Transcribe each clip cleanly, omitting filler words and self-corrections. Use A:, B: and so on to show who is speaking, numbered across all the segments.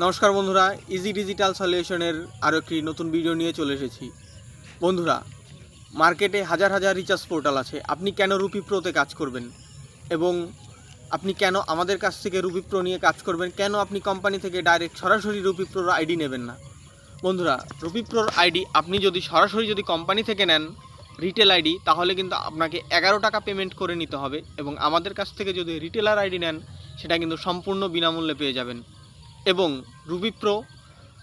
A: নমস্কার বন্ধুরা, easy digital সলিউশনের আরও একটি নতুন ভিডিও নিয়ে চলে এসেছি। বন্ধুরা, মার্কেটে হাজার হাজার রিচার্জ পোর্টাল আছে। আপনি কেন রুপি প্রোতে কাজ করবেন এবং আপনি কেন আমাদের কাছ থেকে রুপি প্রো নিয়ে কাজ করবেন, কেন আপনি কোম্পানি থেকে ডাইরেক্ট সরাসরি রুপি প্রোর আইডি নেবেন না? বন্ধুরা, রুপি প্রোর আইডি আপনি যদি সরাসরি কোম্পানি থেকে নেন রিটেল আইডি, তাহলে কিন্তু আপনাকে 11 টাকা পেমেন্ট করে নিতে হবে এবং আমাদের কাছ থেকে যদি রিটেলার আইডি নেন সেটা কিন্তু সম্পূর্ণ বিনামূল্যে পেয়ে যাবেন। এবং রুপি প্রো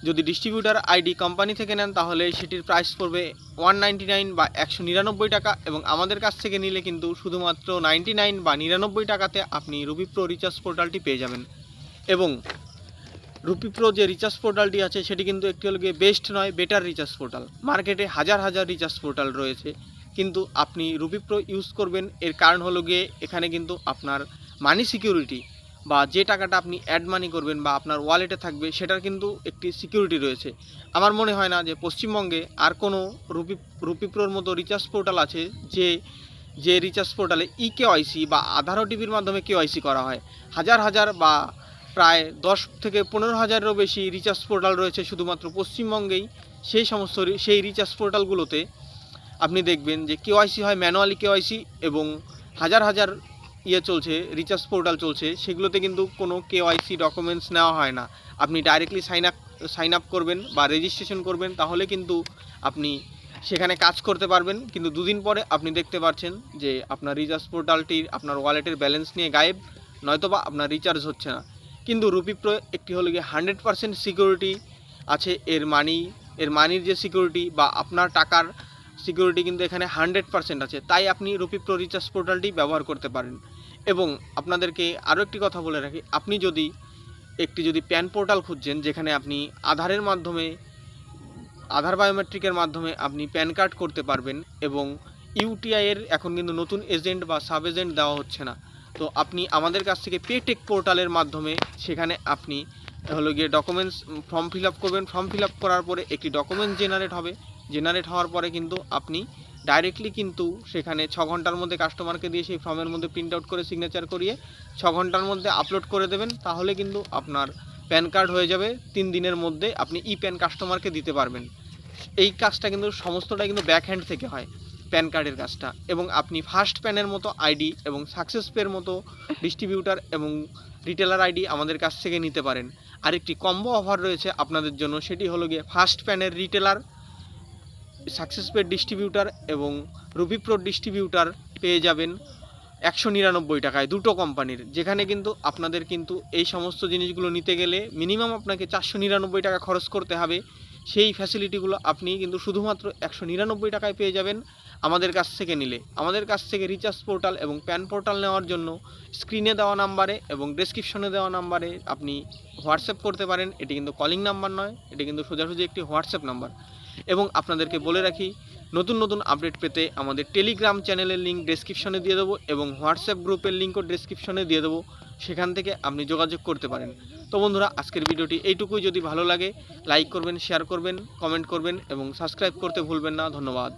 A: যদি ডিস্ট্রিবিউটার আইডি কোম্পানি থেকে নেন তাহলে সেটির প্রাইস পড়বে 199 বা 199 টাকা এবং আমাদের কাছ থেকে নিলে কিন্তু শুধুমাত্র 99 বা 99 টাকাতে আপনি রুপি প্রো রিচার্জ পোর্টালটি পেয়ে যাবেন। এবং রুপি প্রো যে রিচার্জ পোর্টালটি আছে সেটি কিন্তু একটি হলো গিয়ে বেস্ট নয়, বেটার রিচার্জ পোর্টাল। মার্কেটে হাজার হাজার রিচার্জ পোর্টাল রয়েছে, কিন্তু আপনি রুপি প্রো ইউজ করবেন এর কারণ হলো গিয়ে এখানে কিন্তু আপনার মানি সিকিউরিটি বা যে টাকাটা আপনি অ্যাড মানি করবেন বা আপনার ওয়ালেটে থাকবে সেটার কিন্তু একটি সিকিউরিটি রয়েছে। আমার মনে হয় না যে পশ্চিমবঙ্গে আর কোনো রুপি প্রোর মতো রিচার্জ পোর্টাল আছে যে রিচার্জ পোর্টালে ইকেওয়াইসি বা আধার ওটিপির মাধ্যমে কেওয়াইসি করা হয়। হাজার হাজার বা প্রায় 10 থেকে 15,000-এরও বেশি রিচার্জ পোর্টাল রয়েছে শুধুমাত্র পশ্চিমবঙ্গেই। সেই রিচার্জ পোর্টালগুলোতে আপনি দেখবেন যে কেওয়াইসি হয়, ম্যানুয়ালি কেওয়াইসি, এবং হাজার হাজার চলছে, রিচার্জ পোর্টাল চলছে, সেগুলোতে কিন্তু কোনো কেওয়াইসি ডকুমেন্টস নেওয়া হয় না। আপনি ডাইরেক্টলি সাইন আপ করবেন বা রেজিস্ট্রেশন করবেন, তাহলে কিন্তু আপনি সেখানে কাজ করতে পারবেন। কিন্তু দুদিন পরে আপনি দেখতে পাচ্ছেন যে আপনার রিচার্জ পোর্টালটির আপনার ওয়ালেটের ব্যালেন্স নিয়ে গায়েব, নয়তোবা আপনার রিচার্জ হচ্ছে না। কিন্তু রুপি প্রো একটি হলো গিয়ে 100% সিকিউরিটি আছে। এর মানির যে সিকিউরিটি বা আপনার টাকার সিকিউরিটি কিন্তু এখানে 100% আছে। তাই আপনি রুপি প্রো রিচার্জ পোর্টালটি ব্যবহার করতে পারেন। এবং আপনাদেরকে আরও একটি কথা বলে রাখি, আপনি যদি প্যান পোর্টাল খুঁজছেন যেখানে আপনি আধার বায়োমেট্রিকের মাধ্যমে আপনি প্যান কার্ড করতে পারবেন এবং ইউটিআইয়ের এখন কিন্তু নতুন এজেন্ট বা সাব এজেন্ট দেওয়া হচ্ছে না, তো আপনি আমাদের কাছ থেকে পেটেক পোর্টালের মাধ্যমে সেখানে আপনি হলো গিয়ে ডকুমেন্টস ফর্ম ফিল আপ করবেন। ফর্ম ফিল আপ করার পরে একটি ডকুমেন্টস জেনারেট হওয়ার পরে কিন্তু আপনি ডাইরেক্টলি কিন্তু সেখানে 6 ঘন্টার মধ্যে কাস্টমারকে দিয়ে সেই ফর্মের মধ্যে প্রিন্ট আউট করে সিগনেচার করিয়ে 6 ঘন্টার মধ্যে আপলোড করে দেবেন। তাহলে কিন্তু আপনার প্যান কার্ড হয়ে যাবে। 3 দিনের মধ্যে আপনি ই প্যান কাস্টমারকে দিতে পারবেন। এই কাজটা কিন্তু সমস্তটাই কিন্তু ব্যাক হ্যান্ড থেকে হয়, প্যান কার্ডের কাজটা। এবং আপনি ফার্স্ট প্যানের মতো আইডি এবং সাকসেস পের মতো ডিস্ট্রিবিউটার এবং রিটেলার আইডি আমাদের কাছ থেকে নিতে পারেন। আরেকটি কম্বো অফার রয়েছে আপনাদের জন্য, সেটি হলো গিয়ে ফার্স্ট প্যানের রিটেলার, সাকসেস পের ডিস্ট্রিবিউটার এবং রুপি প্রো ডিস্ট্রিবিউটার পেয়ে যাবেন 199 টাকায়, দুটো কোম্পানির। যেখানে কিন্তু আপনাদের কিন্তু এই সমস্ত জিনিসগুলো নিতে গেলে মিনিমাম আপনাকে 499 টাকা খরচ করতে হবে। সেই ফ্যাসিলিটিগুলো আপনি কিন্তু শুধুমাত্র 199 টাকায় পেয়ে যাবেন আমাদের কাছ থেকে নিলে। আমাদের কাছ থেকে রিচার্জ পোর্টাল এবং প্যান পোর্টাল নেওয়ার জন্য স্ক্রিনে দেওয়া নাম্বারে এবং ডেসক্রিপশনে দেওয়া নাম্বারে আপনি হোয়াটসঅ্যাপ করতে পারেন। এটি কিন্তু কলিং নাম্বার নয়, এটি কিন্তু সোজাসুজি একটি হোয়াটসঅ্যাপ নাম্বার। এবং আপনাদেরকে বলে রাখি, নতুন নতুন আপডেট পেতে আমাদের টেলিগ্রাম চ্যানেলের লিঙ্ক ডেসক্রিপশনে দিয়ে দেবো এবং হোয়াটসঅ্যাপ গ্রুপের লিঙ্কও ডেসক্রিপশনে দিয়ে দেবো, সেখান থেকে আপনি যোগাযোগ করতে পারেন। তো বন্ধুরা, আজকের ভিডিওটি এইটুকুই। যদি ভালো লাগে লাইক করবেন, শেয়ার করবেন, কমেন্ট করবেন এবং সাবস্ক্রাইব করতে ভুলবেন না। ধন্যবাদ।